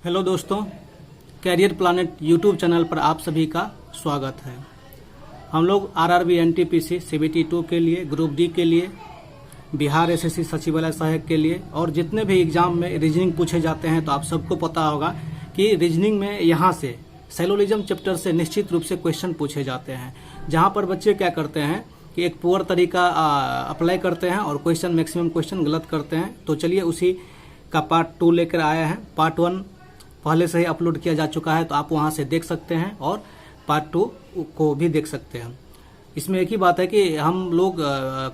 Hello दोस्तों, career planet YouTube channel पर आप सभी का स्वागत है। हम लोग आरआरबी एनटीपीसी सीबीटी 2 के लिए, ग्रुप डी के लिए, बिहार एसएससी सचिवालय सहायक के लिए और जितने भी एग्जाम में रीजनिंग पूछे जाते हैं तो आप सबको पता होगा कि रीजनिंग में यहाँ से सेलोलिज्म चैप्टर से निश्चित रूप से क्वेश्चन पूछे जाते हैं, जहाँ पर बच्चे क्या करते हैं कि एक पुअर तरीका अप्लाई करते हैं और क्वेश्चन मैक्सिमम क्वेश्चन गलत करते हैं। तो चलिए उसी का पार्ट 2 लेकर आए हैं। पार्ट 1 पहले से ही अपलोड किया जा चुका है, तो आप वहां से देख सकते हैं और पार्ट 2 को भी देख सकते हैं। इसमें एक ही बात है कि हम लोग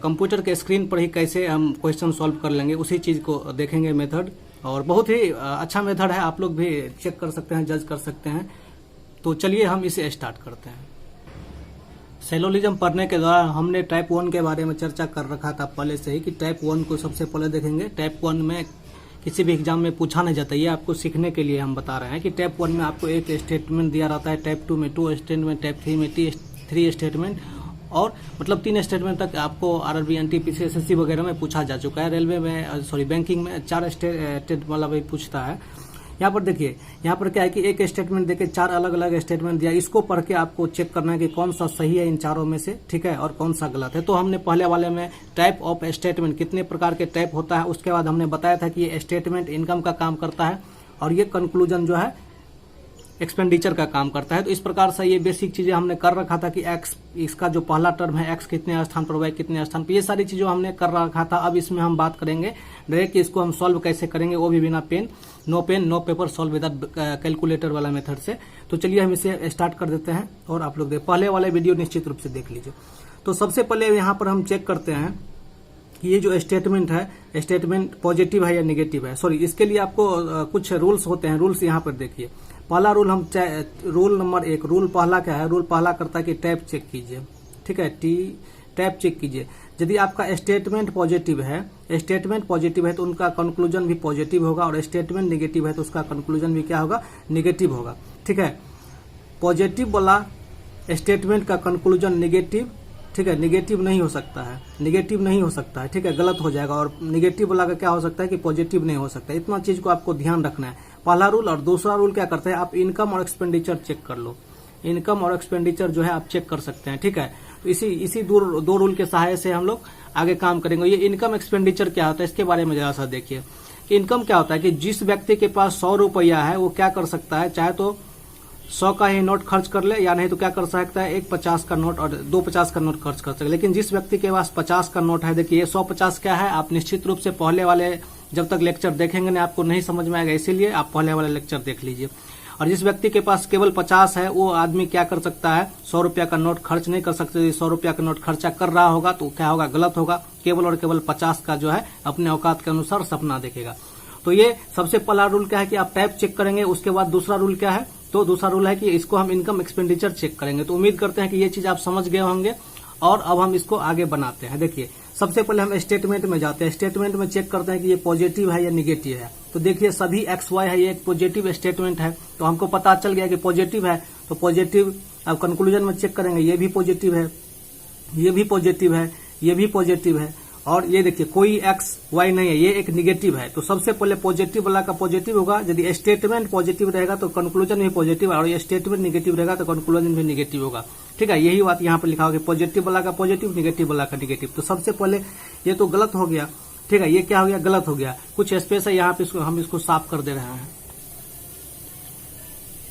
कंप्यूटर के स्क्रीन पर ही कैसे हम क्वेश्चन सॉल्व कर लेंगे, उसी चीज को देखेंगे मेथड, और बहुत ही अच्छा मेथड है। आप लोग भी चेक कर सकते हैं, जज कर सकते हैं। तो चलिए हम इसे स्टार्ट करते हैं। सेलोलिज्म पढ़ने के दौरान हमने टाइप 1 के बारे में चर्चा कर रखा था पहले से ही कि टाइप 1 को सबसे पहले देखेंगे। टाइप 1 में किसी भी एग्जाम में पूछा नहीं जाता, ये आपको सीखने के लिए हम बता रहे हैं कि टाइप 1 में आपको एक स्टेटमेंट दिया रहता है, टाइप 2 में 2 स्टेटमेंट, टाइप 3 में 3 स्टेटमेंट, और मतलब 3 स्टेटमेंट तक आपको आरआरबी एनटीपीसी एसएससी वगैरह में पूछा जा चुका है। रेलवे में बैंकिंग में 4 स्टेट वाला भी पूछता है। यहाँ पर देखिए, यहाँ पर क्या है कि एक स्टेटमेंट देके 4 अलग अलग स्टेटमेंट दिया, इसको पढ़ के आपको चेक करना है कि कौन सा सही है इन चारों में से, ठीक है, और कौन सा गलत है। तो हमने पहले वाले में टाइप ऑफ स्टेटमेंट, कितने प्रकार के टाइप होता है, उसके बाद हमने बताया था कि ये स्टेटमेंट इनकम का काम करता है और ये कंक्लूजन जो है एक्सपेंडिचर का काम करता है। तो इस प्रकार से ये बेसिक चीजें हमने कर रखा था कि एक्स, इसका जो पहला टर्म है एक्स कितने स्थान पर, वाई कितने स्थान पर, ये सारी चीजें हमने कर रखा था। अब इसमें हम बात करेंगे डायरेक्ट कि इसको हम सॉल्व कैसे करेंगे, वो भी बिना pen no paper solve without calculator वाला मेथड से। तो चलिए हम इसे स्टार्ट कर देते हैं और आप लोग पहले वाले वीडियो निश्चित रूप से देख लीजिए। तो सबसे पहले यहाँ पर हम चेक करते हैं कि ये जो स्टेटमेंट है, स्टेटमेंट पॉजिटिव है या निगेटिव है। सॉरी, इसके लिए आपको कुछ रूल्स होते हैं। रूल्स यहाँ पर देखिए। पहला रूल हम रूल नंबर 1, रूल पहला क्या है? रूल पहला करता है कि टैब चेक कीजिए, ठीक है, टैब चेक कीजिए। यदि आपका स्टेटमेंट पॉजिटिव है, तो उनका कंक्लूजन भी पॉजिटिव होगा, और स्टेटमेंट निगेटिव है तो उसका कंक्लूजन भी क्या होगा? निगेटिव होगा, ठीक है। पॉजिटिव वाला स्टेटमेंट का कंक्लूजन निगेटिव, ठीक है, निगेटिव नहीं हो सकता है, ठीक है, गलत हो जाएगा। और निगेटिव वाला का क्या हो सकता है कि पॉजिटिव नहीं हो सकता है। इतना चीज को आपको ध्यान रखना है, पहला रूल। और दूसरा रूल क्या करते हैं, आप इनकम और एक्सपेंडिचर चेक कर लो। इनकम और एक्सपेंडिचर जो है आप चेक कर सकते हैं, ठीक है। तो इसी दो रूल के सहायता से हम लोग आगे काम करेंगे। ये इनकम एक्सपेंडिचर क्या होता है, इसके बारे में जरा सा देखिए। इनकम क्या होता है कि जिस व्यक्ति के पास 100 रुपया है वो क्या कर सकता है, चाहे तो 100 का ही नोट खर्च कर ले, या नहीं तो क्या कर सकता है, एक 50 का नोट और 2 50 का नोट खर्च कर सकते। लेकिन जिस व्यक्ति के पास 50 का नोट है, देखिए ये 150 क्या है, आप निश्चित रूप से पहले वाले जब तक लेक्चर देखेंगे ना आपको नहीं समझ में आएगा, इसीलिए आप पहले वाला लेक्चर देख लीजिए। और जिस व्यक्ति के पास केवल 50 है, वो आदमी क्या कर सकता है, 100 रुपया का नोट खर्च नहीं कर सकते। यदि 100 रुपया का नोट खर्चा कर रहा होगा तो क्या होगा, गलत होगा। केवल और केवल 50 का जो है अपने औकात के अनुसार सपना देखेगा। तो ये सबसे पहला रूल क्या है कि आप टाइप चेक करेंगे। उसके बाद दूसरा रूल क्या है, तो दूसरा रूल है कि इसको हम इनकम एक्सपेंडिचर चेक करेंगे। तो उम्मीद करते हैं कि ये चीज आप समझ गए होंगे और अब हम इसको आगे बनाते हैं। देखिए, सबसे पहले हम स्टेटमेंट में जाते हैं। स्टेटमेंट में चेक करते हैं कि ये पॉजिटिव है या निगेटिव है। तो देखिए सभी एक्स वाई है, ये एक पॉजिटिव स्टेटमेंट है, तो हमको पता चल गया कि पॉजिटिव है। तो पॉजिटिव अब कंक्लूजन में चेक करेंगे, ये भी पॉजिटिव है, ये भी पॉजिटिव है, ये भी पॉजिटिव है, और ये देखिए कोई एक्स वाई नहीं है, ये एक निगेटिव है। तो सबसे पहले पॉजिटिव वाला का पॉजिटिव होगा। यदि स्टेटमेंट पॉजिटिव रहेगा तो कंक्लूजन भी पॉजिटिव है, और ये स्टेटमेंट निगेटिव रहेगा तो कंक्लूजन भी निगेटिव होगा, ठीक है। यही बात यहाँ पर लिखा होगा, पॉजिटिव वाला का पॉजिटिव, निगेटिव वाला का निगेटिव। तो सबसे पहले ये तो गलत हो गया, ठीक है, ये क्या हो गया, गलत हो गया। कुछ स्पेस है यहाँ पे, हम इसको साफ कर दे रहे हैं।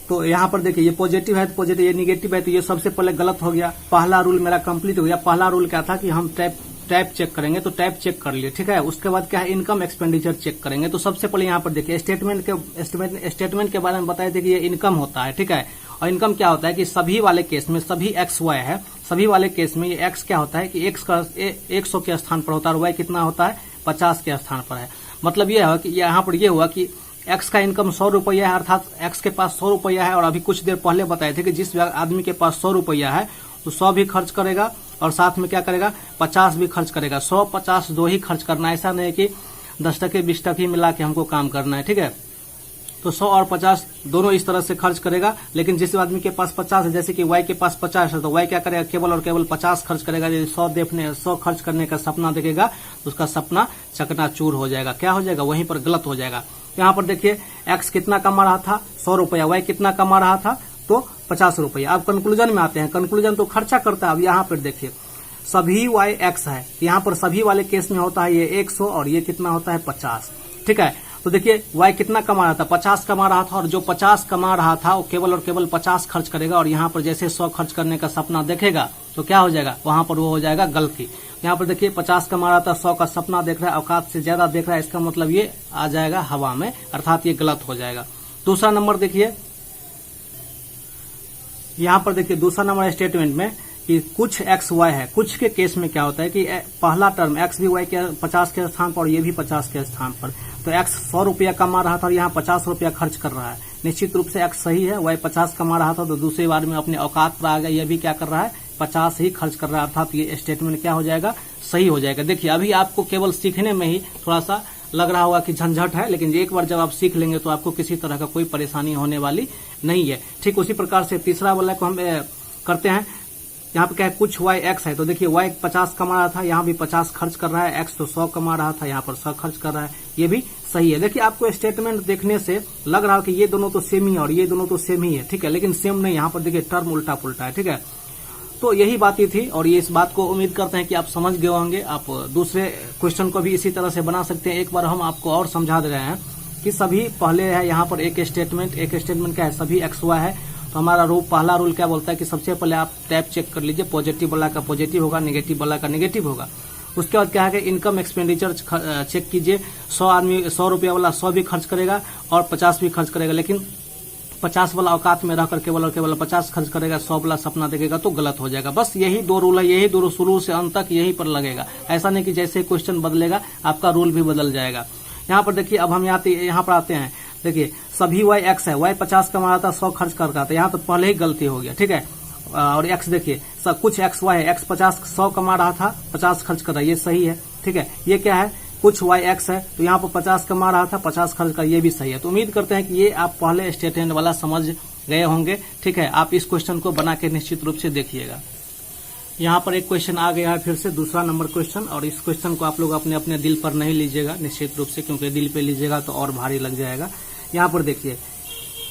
तो यहाँ पर देखिए ये पॉजिटिव है तो पॉजिटिव, ये निगेटिव है तो ये सबसे पहले गलत हो गया। पहला रूल मेरा कंप्लीट हो गया। पहला रूल क्या था कि हम टाइप चेक करेंगे, तो टाइप चेक कर लिए, ठीक है। उसके बाद क्या है, इनकम एक्सपेंडिचर चेक करेंगे। तो सबसे पहले यहाँ पर देखिए स्टेटमेंट के बारे में बताए थे कि ये इनकम होता है, ठीक है। और इनकम क्या होता है कि सभी वाले केस में, सभी एक्स वाई है, सभी वाले केस में ये एक्स क्या होता है कि एक्स का 100 के स्थान पर होता है और वाई कितना होता है, 50 के स्थान पर है। मतलब ये है कि यहाँ पर ये हुआ कि एक्स का इनकम 100 रुपया है, अर्थात एक्स के पास 100 रुपया है। और अभी कुछ देर पहले बताए थे कि जिस आदमी के पास 100 रुपया है तो 100 भी खर्च करेगा और साथ में क्या करेगा, 50 भी खर्च करेगा। 100 50 दो ही खर्च करना है, ऐसा नहीं कि 10 टके 20 टके मिला के हमको काम करना है, ठीक है। तो 100 और 50 दोनों इस तरह से खर्च करेगा। लेकिन जिस आदमी के पास 50 है, जैसे कि वाई के पास 50 है, तो वाई क्या करेगा, केवल और केवल 50 खर्च करेगा। यदि 100 खर्च करने का सपना देखेगा तो उसका सपना चकनाचूर हो जाएगा। क्या हो जाएगा, वहीं पर गलत हो जाएगा। यहाँ पर देखिए एक्स कितना कमा रहा था 100 रुपया, वाई कितना कमा रहा था तो 50 रुपया। अब कंक्लूजन में आते हैं, कंक्लूजन तो खर्चा करता है। अब यहाँ पर देखिए सभी वाई एक्स है, यहाँ पर सभी वाले केस में होता है ये 100 और ये कितना होता है 50, ठीक है। तो देखिए वाई कितना कमा रहा था 50 कमा रहा था, और जो 50 कमा रहा था वो केवल और केवल 50 खर्च करेगा, और यहाँ पर जैसे 100 खर्च करने का सपना देखेगा तो क्या हो जाएगा, वहां पर वो हो जाएगा गलती। यहाँ पर देखिए 50 कमा रहा था, 100 का सपना देख रहा है, औकात से ज्यादा देख रहा है, इसका मतलब ये आ जाएगा हवा में, अर्थात ये गलत हो जाएगा। दूसरा नंबर देखिए, यहाँ पर देखिए दूसरा नंबर स्टेटमेंट में कि कुछ एक्स वाई है। कुछ के केस में क्या होता है कि पहला टर्म एक्स भी वाई के 50 के स्थान पर और ये भी 50 के स्थान पर, तो एक्स 100 रुपया कमा रहा था और यहाँ 50 रुपया खर्च कर रहा है। निश्चित रूप से एक्स सही है, वाई 50 कमा रहा था तो दूसरी बार में अपने औकात पर आ गया, ये भी क्या कर रहा है 50 ही खर्च कर रहा है, अर्थात ये स्टेटमेंट क्या हो जाएगा, सही हो जाएगा। देखिए अभी आपको केवल सीखने में ही थोड़ा सा लग रहा होगा कि झंझट है, लेकिन एक बार जब आप सीख लेंगे तो आपको किसी तरह का कोई परेशानी होने वाली नहीं है। ठीक उसी प्रकार से तीसरा वाला को हम करते हैं। यहाँ पे क्या है, कुछ वाई एक्स है, तो देखिए वाई 50 कमा रहा था, यहाँ भी 50 खर्च कर रहा है, एक्स तो 100 कमा रहा था, यहाँ पर 100 खर्च कर रहा है, ये भी सही है। देखिए आपको स्टेटमेंट देखने से लग रहा है कि ये दोनों तो सेम ही है और ये दोनों तो सेम ही है, ठीक है, लेकिन सेम नहीं, यहाँ पर देखिए टर्म उल्टा पुल्टा है, ठीक है। तो यही बात ही थी, और ये इस बात को उम्मीद करते हैं कि आप समझ गए होंगे। आप दूसरे क्वेश्चन को भी इसी तरह से बना सकते हैं। एक बार हम आपको और समझा दे रहे हैं कि सभी पहले है यहाँ पर एक स्टेटमेंट क्या है, सभी एक्स वाई है, तो हमारा पहला रूल क्या बोलता है कि सबसे पहले आप टैब चेक कर लीजिए, पॉजिटिव वाला का पॉजिटिव होगा, नेगेटिव वाला का नेगेटिव होगा। उसके बाद क्या है कि इनकम एक्सपेंडिचर चेक कीजिए, 100 आदमी 100 रुपया वाला 100 भी खर्च करेगा और 50 भी खर्च करेगा, लेकिन 50 वाला औकात में रहकर केवल और केवल 50 खर्च करेगा, 100 वाला सपना देखेगा तो गलत हो जाएगा। बस यही दो रूल है, यही दो शुरू से अंत तक यही पर लगेगा। ऐसा नहीं कि जैसे क्वेश्चन बदलेगा आपका रूल भी बदल जाएगा। यहाँ पर देखिए अब हम यहाँ पर आते हैं, देखिए सभी वाई एक्स है, वाई 50 कमा रहा था, 100 खर्च कर रहा था, यहाँ तो पहले ही गलती हो गया, ठीक है। और एक्स देखिए सब कुछ एक्स वाई है, एक्स 100 कमा रहा था, 50 खर्च कर रहा है, ये सही है, ठीक है। ये क्या है, कुछ वाई एक्स है, तो यहाँ पर 50 कमा रहा था, 50 खर्च कर, ये भी सही है। तो उम्मीद करते हैं कि ये आप पहले स्टेटमेंट वाला समझ गए होंगे, ठीक है। आप इस क्वेश्चन को बना के निश्चित रूप से देखिएगा। यहाँ पर एक क्वेश्चन आ गया है फिर से, दूसरा नंबर क्वेश्चन, और इस क्वेश्चन को आप लोग अपने अपने दिल पर नहीं लीजिएगा निश्चित रूप से, क्योंकि दिल पे लीजिएगा तो और भारी लग जाएगा। यहाँ पर देखिए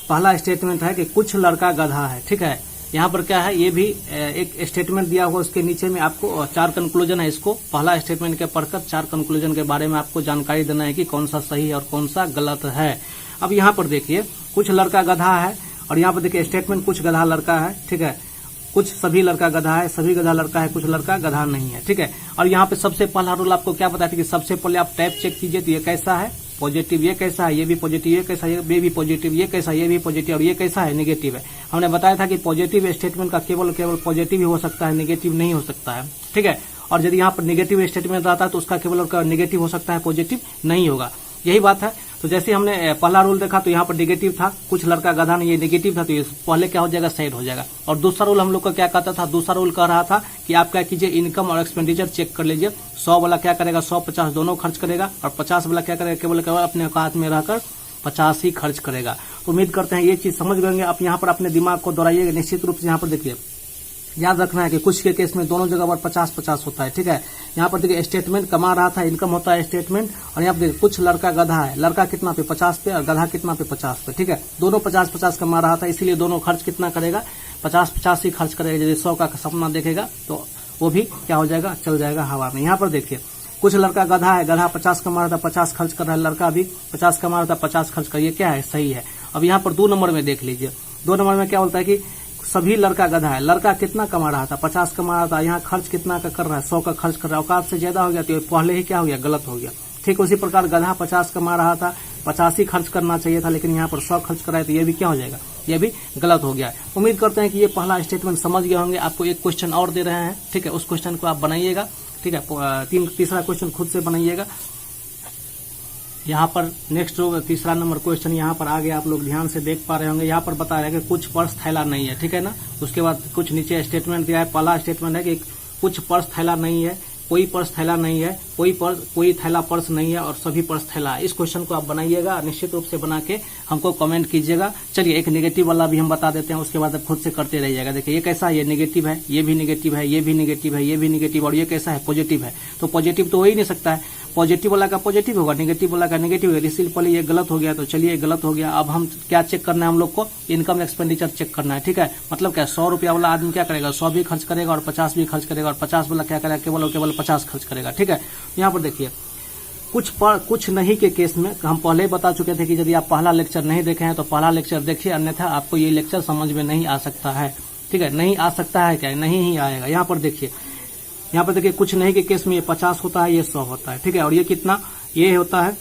पहला स्टेटमेंट है कि कुछ लड़का गधा है, ठीक है। यहाँ पर क्या है, ये भी एक स्टेटमेंट दिया हुआ, उसके नीचे में आपको 4 कंक्लूजन है। इसको पहला स्टेटमेंट के पढ़कर 4 कंक्लूजन के बारे में आपको जानकारी देना है कि कौन सा सही है और कौन सा गलत है। अब यहाँ पर देखिए कुछ लड़का गधा है, और यहाँ पर देखिए स्टेटमेंट कुछ गधा लड़का है, ठीक है। कुछ सभी लड़का गधा है, सभी गधा लड़का है, कुछ लड़का गधा नहीं है, ठीक है। और यहाँ पे सबसे पहला रूल आपको क्या बताया था कि सबसे पहले आप टाइप चेक कीजिए, तो ये कैसा है पॉजिटिव, ये कैसा है, ये भी पॉजिटिव, ये कैसा, ये भी पॉजिटिव, ये कैसा, ये भी पॉजिटिव, और ये कैसा है नेगेटिव है। हमने बताया था कि पॉजिटिव स्टेटमेंट का केवल पॉजिटिव ही हो सकता है, नेगेटिव नहीं हो सकता है, ठीक है। और यदि यहाँ पर नेगेटिव स्टेटमेंट आता है तो उसका केवल नेगेटिव हो सकता है, पॉजिटिव नहीं होगा, यही बात है। तो जैसे हमने पहला रूल देखा तो यहाँ पर नेगेटिव था, कुछ लड़का गधा नहीं, ये नेगेटिव था, तो ये पहले क्या हो जाएगा, साइड हो जाएगा। और दूसरा रूल हम लोग का क्या कहता था, दूसरा रूल कह रहा था कि आप क्या कीजिए, इनकम और एक्सपेंडिचर चेक कर लीजिए। 100 वाला क्या करेगा, 100 50 दोनों खर्च करेगा, और 50 वाला क्या करेगा, केवल अपने औकात में रहकर 50 ही खर्च करेगा। तो उम्मीद करते हैं ये चीज समझ गए। आप यहाँ पर अपने दिमाग को दोहराइएगा निश्चित रूप से। यहाँ पर देखिए याद रखना है कि कुछ के केस में दोनों जगह पर 50-50 होता है, ठीक है। यहाँ पर देखिए स्टेटमेंट कमा रहा था, इनकम होता है स्टेटमेंट, और यहाँ पर देखिए कुछ लड़का गधा है, लड़का कितना पे 50 पे और गधा कितना पे 50 पे, ठीक है। दोनों 50-50 कमा रहा था, इसीलिए दोनों खर्च कितना करेगा, 50-50 ही खर्च करेगा। यदि 100 का सपना देखेगा तो वो भी क्या हो जाएगा, चल जाएगा हवा में। यहाँ पर देखिए कुछ लड़का गधा है, गधा 50 कमा रहा था, 50 खर्च कर रहा है, लड़का भी 50 कमा रहा था, 50 खर्च कर, ये क्या है, सही है। अब यहाँ पर 2 नंबर में देख लीजिए, 2 नंबर में क्या बोलता है कि सभी लड़का गधा है, लड़का कितना कमा रहा था, 50 कमा रहा था, यहाँ खर्च कितना का कर रहा है, 100 का खर्च कर रहा है, औकात से ज्यादा हो गया, तो पहले ही क्या हो गया, गलत हो गया। ठीक उसी प्रकार गधा 50 कमा रहा था, 50 ही खर्च करना चाहिए था, लेकिन यहाँ पर 100 खर्च कर रहा है, तो ये भी क्या हो जाएगा, ये भी गलत हो गया है। उम्मीद करते हैं कि ये पहला स्टेटमेंट समझ गए होंगे। आपको एक क्वेश्चन और दे रहे हैं, ठीक है, उस क्वेश्चन को आप बनाइएगा, ठीक है। तीसरा क्वेश्चन खुद से बनाइएगा। यहाँ पर नेक्स्ट तीसरा नंबर क्वेश्चन यहाँ पर आगे आप लोग ध्यान से देख पा रहे होंगे। यहाँ पर बता रहे हैं कि कुछ पर्स थैला नहीं है, ठीक है ना। उसके बाद कुछ नीचे स्टेटमेंट दिया है। पहला स्टेटमेंट है कि कुछ पर्स थैला नहीं है, कोई पर्स थैला नहीं है, कोई थैला पर्स नहीं है, और सभी पर्स थैला। इस क्वेश्चन को आप बनाइएगा, निश्चित रूप से बना के हमको कमेंट कीजिएगा। चलिए एक नेगेटिव वाला भी हम बता देते हैं, उसके बाद आप खुद से करते रहिएगा। देखिए ये कैसा है, ये नेगेटिव है, ये भी नेगेटिव है, ये भी नेगेटिव है, ये भी नेगेटिव, और ये कैसा है, पॉजिटिव है। तो पॉजिटिव तो हो ही नहीं सकता है। पॉजिटिव वाला का पॉजिटिव होगा, नेगेटिव वाला का नेगेटिव होगा। सिंपली ये गलत हो गया, तो चलिए गलत हो गया। अब हम क्या चेक करना है, हम लोग को इनकम एक्सपेंडिचर चेक करना है, ठीक है। मतलब क्या 100 रुपया वाला आदमी क्या करेगा, 100 भी खर्च करेगा और 50 भी खर्च करेगा, और 50 वाला क्या करेगा, केवल और केवल 50 खर्च करेगा, ठीक है। यहाँ पर देखिए कुछ नहीं के केस में हम पहले ही बता चुके थे कि यदि आप पहला लेक्चर नहीं देखे हैं तो पहला लेक्चर देखिए, अन्यथा आपको ये लेक्चर समझ में नहीं आ सकता है, ठीक है। नहीं आ सकता है क्या, नहीं ही आएगा। यहाँ पर देखिए, कुछ नहीं के केस में ये 50 होता है, ये 100 होता है, ठीक है। और ये कितना, ये होता है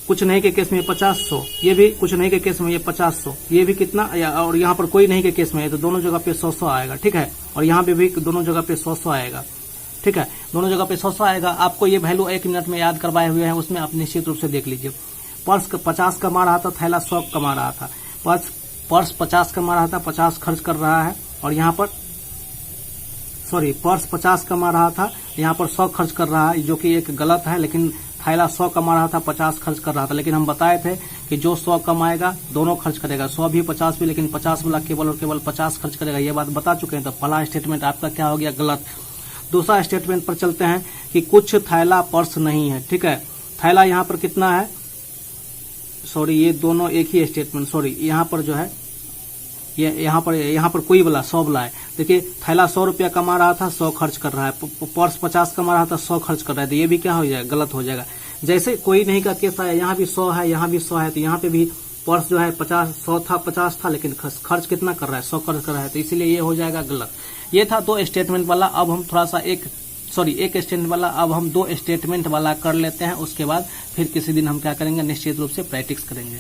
कुछ नहीं के केस में 50 100, ये भी कुछ नहीं के केस में ये 50 100, ये भी कितना, और यहाँ पर कोई नहीं के केस में है तो दोनों जगह पे 100 आएगा, ठीक है। और यहाँ पे भी दोनों जगह पे 100 आएगा, ठीक है। दोनों जगह पे 100 आएगा। आपको ये वैल्यू 1 मिनट में याद करवाए हुए हैं, उसमें आप निश्चित रूप से देख लीजिए। पर्स 50 कमा रहा था, थैला 100 कमा रहा था। पर्स 50 कमा रहा था, 50 खर्च कर रहा है, और यहाँ पर पर्स 50 कमा रहा था, यहाँ पर 100 खर्च कर रहा है, जो कि एक गलत है। लेकिन थैला 100 कमा रहा था, 50 खर्च कर रहा था। लेकिन हम बताए थे कि जो 100 कमाएगा दोनों खर्च करेगा, 100 भी 50 भी, लेकिन 50 वाला केवल और केवल 50 खर्च करेगा। ये बात बता चुके हैं। तो पहला स्टेटमेंट आपका क्या हो गया, गलत। दूसरा स्टेटमेंट पर चलते हैं कि कुछ थैला पर्स नहीं है, ठीक है। थैला यहाँ पर कितना है, ये दोनों एक ही स्टेटमेंट, यहाँ पर जो है ये यहाँ पर कोई वाला 100 वाला है। देखिए थैला 100 रुपया कमा रहा था, 100 खर्च कर रहा है। पर्स 50 कमा रहा था, 100 खर्च कर रहा है, तो ये भी क्या हो जाएगा, गलत हो जाएगा। जैसे कोई नहीं का केस आया, यहाँ भी 100 है, यहाँ भी 100 है, तो यहाँ पे भी पर्स जो है 50 था, लेकिन खर्च कितना कर रहा है, 100 खर्च कर रहा है, तो इसीलिए ये हो जाएगा गलत। ये था 2 स्टेटमेंट वाला। अब हम थोड़ा सा एक स्टेटमेंट वाला, अब हम 2 स्टेटमेंट वाला कर लेते हैं। उसके बाद फिर किसी दिन हम क्या करेंगे, निश्चित रूप से प्रैक्टिस करेंगे।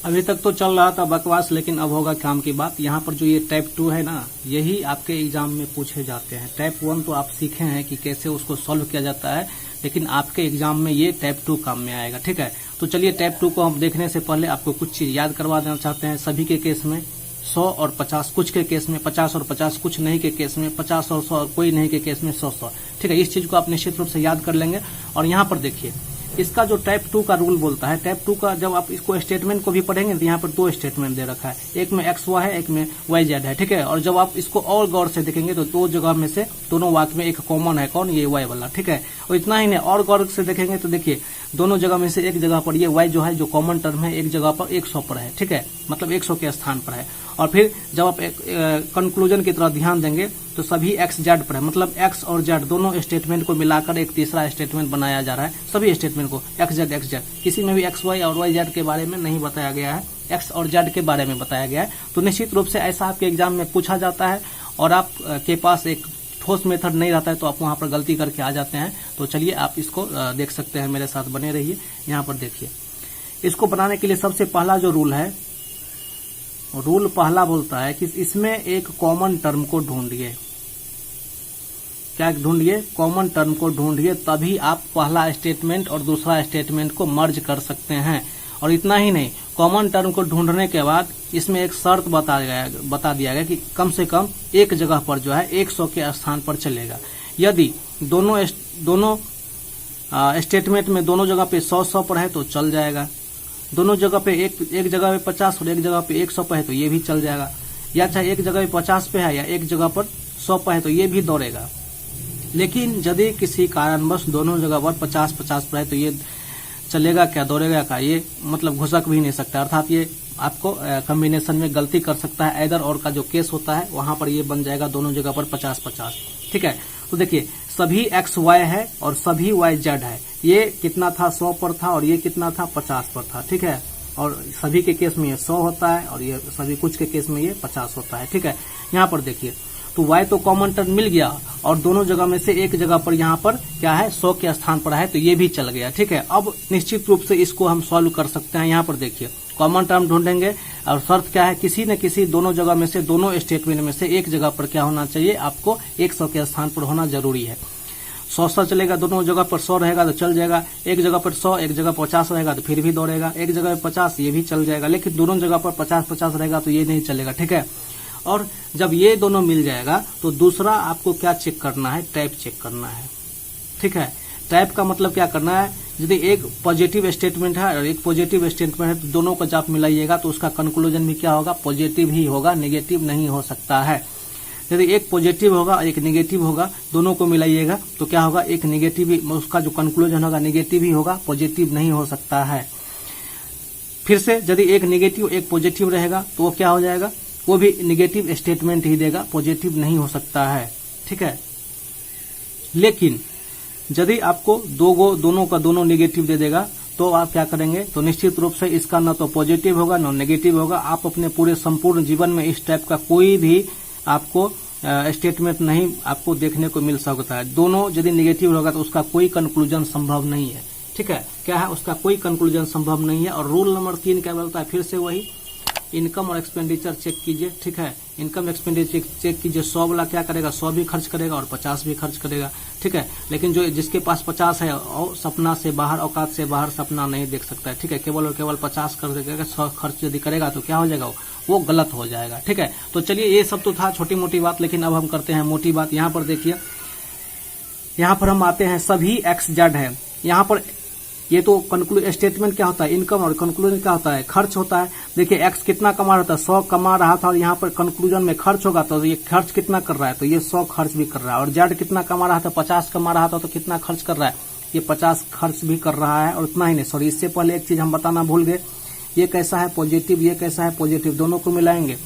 अभी तक तो चल रहा था बकवास, लेकिन अब होगा काम की बात। यहाँ पर जो ये टाइप 2 है ना, यही आपके एग्जाम में पूछे जाते हैं। टाइप 1 तो आप सीखे हैं कि कैसे उसको सॉल्व किया जाता है, लेकिन आपके एग्जाम में ये टाइप 2 काम में आएगा, ठीक है। तो चलिए टाइप 2 को हम देखने से पहले आपको कुछ चीज याद करवा देना चाहते हैं। सभी के केस में 100 और 50, कुछ के केस में 50 और 50, कुछ नहीं के केस में 50 और 100, कोई नहीं के केस में 100, ठीक है। इस चीज को आप निश्चित रूप से याद कर लेंगे। और यहाँ पर देखिए, इसका जो टाइप 2 का रूल बोलता है, टाइप 2 का जब आप इसको स्टेटमेंट को भी पढ़ेंगे तो यहाँ पर 2 स्टेटमेंट दे रखा है, एक में XY है, एक में YZ है, ठीक है। और जब आप इसको और गौर से देखेंगे तो 2 जगह में से दोनों वाक्य में एक कॉमन है, कौन, ये Y वाला, ठीक है। और इतना ही नहीं, और गौर से देखेंगे तो देखिए दोनों जगह में से एक जगह पर ये Y जो है, जो कॉमन टर्म है, एक जगह पर 100 पर है, ठीक है, मतलब 100 के स्थान पर है। और फिर जब आप कंक्लूजन की तरफ ध्यान देंगे तो सभी XZ पर है, मतलब X और Z दोनों स्टेटमेंट को मिलाकर एक तीसरा स्टेटमेंट बनाया जा रहा है। सभी स्टेटमेंट को XZ, किसी में भी XY और YZ के बारे में नहीं बताया गया है, X और Z के बारे में बताया गया है। तो निश्चित रूप से ऐसा आपके एग्जाम में पूछा जाता है, और आप के पास एक ठोस मेथड नहीं रहता है तो आप वहां पर गलती करके आ जाते हैं। तो चलिए आप इसको देख सकते हैं, मेरे साथ बने रहिए। यहाँ पर देखिए, इसको बनाने के लिए सबसे पहला जो रूल है, रूल पहला बोलता है कि इसमें एक कॉमन टर्म को ढूंढिए। क्या ढूंढिए, कॉमन टर्म को ढूंढिए, तभी आप पहला स्टेटमेंट और दूसरा स्टेटमेंट को मर्ज कर सकते हैं। और इतना ही नहीं, कॉमन टर्म को ढूंढने के बाद इसमें एक शर्त बता दिया गया कि कम से कम एक जगह पर जो है 100 के स्थान पर चलेगा। यदि दोनों स्टेटमेंट में दोनों जगह पे 100 पर है तो चल जाएगा। दोनों जगह पे एक जगह पे 50 और एक जगह पे 100 पे है तो ये भी चल जाएगा। या चाहे एक जगह पे 50 पे है या एक जगह पर 100 पे है तो ये भी दौड़ेगा। लेकिन यदि किसी कारणवश दोनों जगह पर 50-50 पर है तो ये चलेगा क्या, दौड़ेगा क्या, ये मतलब घुसक भी नहीं सकता। अर्थात ये आपको कॉम्बिनेशन में गलती कर सकता है। ऐदर और का जो केस होता है वहां पर ये बन जाएगा दोनों जगह पर 50-50, ठीक है। तो देखिए सभी XY है और सभी YZ है। ये कितना था, 100 पर था, और ये कितना था, 50 पर था, ठीक है। और सभी के केस में ये 100 होता है और ये सभी कुछ के केस में ये 50 होता है, ठीक है। यहाँ पर देखिए तो Y तो कॉमन टर्म मिल गया और दोनों जगह में से एक जगह पर यहाँ पर क्या है, 100 के स्थान पर है तो ये भी चल गया, ठीक है। अब निश्चित रूप से इसको हम सॉल्व कर सकते हैं। यहाँ पर देखिए कॉमन टर्म ढूंढेंगे और शर्त क्या है, किसी न किसी दोनों जगह में से, दोनों स्टेटमेंट में से एक जगह पर क्या होना चाहिए, आपको 100 के स्थान पर होना जरूरी है। 100 चलेगा, दोनों जगह पर 100 रहेगा तो चल जाएगा। एक जगह पर 100, एक जगह 50 रहेगा तो फिर भी दौड़ेगा। एक जगह पर 50 ये भी चल जाएगा, लेकिन दोनों जगह पर 50-50 रहेगा तो ये नहीं चलेगा, ठीक है। और जब ये दोनों मिल जाएगा तो दूसरा आपको क्या चेक करना है, टाइप चेक करना है, ठीक है। टाइप का मतलब क्या करना है, यदि एक पॉजिटिव स्टेटमेंट है और एक पॉजिटिव स्टेटमेंट है तो दोनों को जब मिलाइएगा तो उसका कंक्लूजन भी क्या होगा, पॉजिटिव ही होगा, नेगेटिव नहीं हो सकता है। यदि एक पॉजिटिव होगा और एक निगेटिव होगा, दोनों को मिलाइएगा तो क्या होगा, एक निगेटिव, उसका जो कंक्लूजन होगा निगेटिव ही होगा, पॉजिटिव नहीं हो सकता है। फिर से यदि एक निगेटिव एक पॉजिटिव रहेगा तो वो क्या हो जाएगा, वो भी निगेटिव स्टेटमेंट ही देगा, पॉजिटिव नहीं हो सकता है। ठीक है, लेकिन यदि आपको दोनों का दोनों निगेटिव दे देगा तो आप क्या करेंगे, तो निश्चित रूप से इसका न तो पॉजिटिव होगा न नेगेटिव होगा। आप अपने पूरे संपूर्ण जीवन में इस टाइप का कोई भी आपको स्टेटमेंट नहीं आपको देखने को मिल सकता है। दोनों यदि निगेटिव होगा तो उसका कोई कंक्लूजन संभव नहीं है। ठीक है, क्या है, उसका कोई कंक्लूजन संभव नहीं है। और रूल नंबर 3 क्या बोलता है, फिर से वही, इनकम और एक्सपेंडिचर चेक कीजिए। ठीक है, इनकम एक्सपेंडिचर चेक कीजिए। 100 वाला क्या करेगा, 100 भी खर्च करेगा और 50 भी खर्च करेगा। ठीक है, लेकिन जो जिसके पास 50 है और सपना से बाहर, औकात से बाहर सपना नहीं देख सकता है। ठीक है, केवल और केवल 50 कर देगा, 100 खर्च यदि करेगा तो क्या हो जाएगा, वो गलत हो जाएगा। ठीक है, तो चलिए ये सब तो था छोटी मोटी बात, लेकिन अब हम करते हैं मोटी बात। यहाँ पर देखिए, यहाँ पर हम आते हैं सभी एक्स जेड है। यहाँ पर ये तो स्टेटमेंट क्या होता है, इनकम, और कंक्लूजन क्या होता है, खर्च होता है। देखिए एक्स कितना कमा रहा था, 100 कमा रहा था, और यहाँ पर कंक्लूजन में खर्च होगा तो ये खर्च कितना कर रहा है, तो ये 100 खर्च भी कर रहा है। और जेड कितना कमा रहा था, 50 कमा रहा था, तो कितना खर्च कर रहा है, ये 50 खर्च भी कर रहा है। और उतना ही नहीं, सॉरी, इससे पहले एक चीज हम बताना भूल गए, ये कैसा है पॉजिटिव, ये कैसा है पॉजिटिव, दोनों को मिलाएंगे,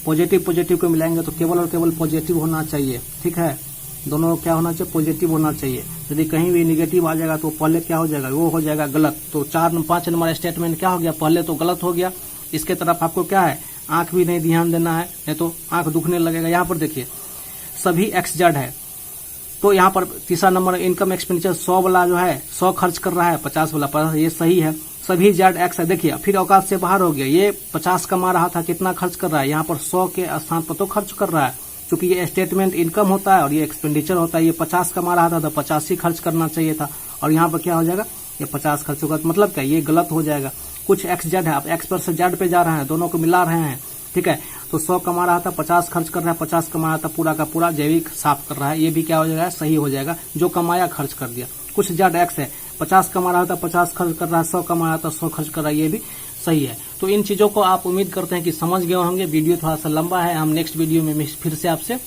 पॉजिटिव को मिलाएंगे तो केवल और केवल पॉजिटिव होना चाहिए। ठीक है, दोनों क्या होना चाहिए, पॉजिटिव होना चाहिए। यदि कहीं भी निगेटिव आ जाएगा तो पहले क्या हो जाएगा, वो हो जाएगा गलत। तो 4-5 नंबर स्टेटमेंट क्या हो गया, पहले तो गलत हो गया। इसके तरफ आपको क्या है, आंख भी नहीं ध्यान देना है, नहीं तो आंख दुखने लगेगा। यहाँ पर देखिए सभी एक्स जेड है, तो यहाँ पर तीसरा नंबर इनकम एक्सपेंडिचर 100 वाला जो है 100 खर्च कर रहा है, 50 वाला 50, ये सही है। सभी जेड एक्स है, देखिए फिर औकात से बाहर हो गया, ये 50 कमा रहा था, कितना खर्च कर रहा है, यहाँ पर 100 के स्थान पर तो खर्च कर रहा है। क्योंकि ये स्टेटमेंट इनकम होता है और ये एक्सपेंडिचर होता है। ये 50 कमा रहा था तो 50 ही खर्च करना चाहिए था, और यहाँ पर क्या हो जाएगा, ये 50 खर्च होगा, मतलब क्या, ये गलत हो जाएगा। कुछ एक्स जेड है, आप एक्स पर से जेड पे जा रहे हैं, दोनों को मिला रहे हैं। ठीक है, तो 100 कमा रहा था, 50 खर्च कर रहा है, 50 कमा रहा था, पूरा का पूरा जैविक साफ कर रहा है, ये भी क्या हो जाएगा, सही हो जाएगा। जो कमाया खर्च कर दिया। कुछ जेड एक्स है, 50 कमा रहा था, 50 खर्च कर रहा है, 100 कमा रहा था, 100 खर्च कर रहा है, ये भी सही है। तो इन चीजों को आप उम्मीद करते हैं कि समझ गए होंगे। वीडियो थोड़ा सा लंबा है, हम नेक्स्ट वीडियो में फिर से आपसे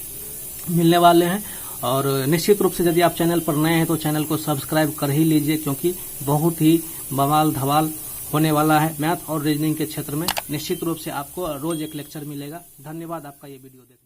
मिलने वाले हैं। और निश्चित रूप से यदि आप चैनल पर नए हैं तो चैनल को सब्सक्राइब कर ही लीजिए, क्योंकि बहुत ही बवाल धमाल होने वाला है मैथ और रीजनिंग के क्षेत्र में। निश्चित रूप से आपको रोज एक लेक्चर मिलेगा। धन्यवाद आपका ये वीडियो देखने।